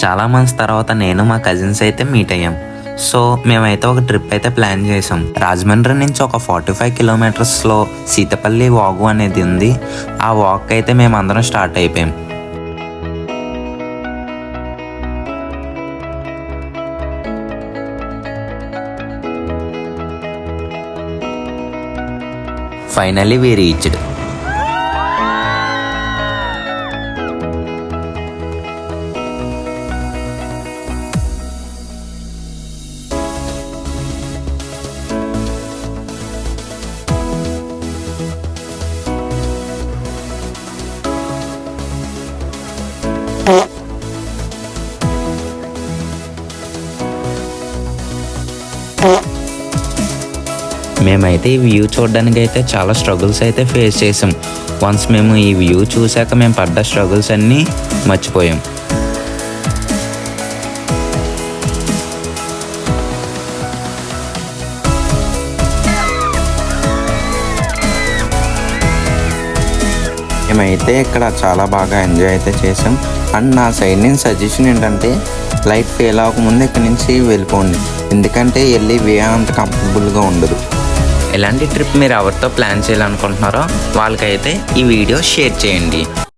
చాలా మంత్స్ తర్వాత నేను మా కజిన్స్ అయితే మీట్ అయ్యాం. సో మేమైతే ఒక ట్రిప్ అయితే ప్లాన్ చేసాం. రాజమండ్రి నుంచి ఒక 45 కిలోమీటర్స్లో సీతపల్లి వాగు అనేది ఉంది. ఆ వాక్ అయితే మేమందరం స్టార్ట్ అయిపోయాం. Finally we reached. మేమైతే ఈ వ్యూ చూడడానికి అయితే చాలా స్ట్రగుల్స్ అయితే ఫేస్ చేసాం. వన్స్ మేము ఈ వ్యూ చూసాక మేము పడ్డ స్ట్రగుల్స్ అన్నీ మర్చిపోయాం. మేమైతే ఇక్కడ చాలా బాగా ఎంజాయ్ అయితే చేసాం. అండ్ నా సైడ్ నుంచి సజెషన్ ఏంటంటే లైట్ ఫెయిల్ అవ్వకముందు ఇక్కడ నుంచి వెళ్ళిపోండి, ఎందుకంటే వెళ్ళి వే అంత కంఫర్టబుల్గా ఉండదు. ఎలాంటి ట్రిప్ మీరు ఎవరితో ప్లాన్ చేయాలనుకుంటున్నారో వాళ్ళకైతే ఈ వీడియో షేర్ చేయండి.